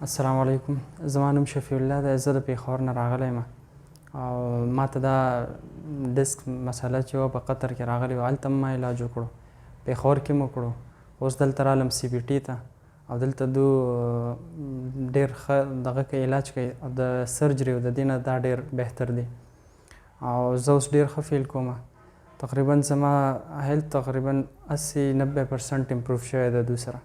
السلام علیکم. زما نوم شفیع الله دی. زه د پېښور نه راغلی یم او ما ته دا ډسک مسله چې وه په قطر کې راغلې وه، هلته ما علاج وکړو، پېښور کې مو کړو. اوس دلته رالم سی بي ټي ته او دلته دو ډېر ښه دغه کوي، علاج کوي او د سرجري او د دې نه دا ډېر بهتر دی او زه اوس ډېر ښه فیل کوم. تقریبا زما هیلت تقریبا 80-90% امپروف شوی دی دو سره.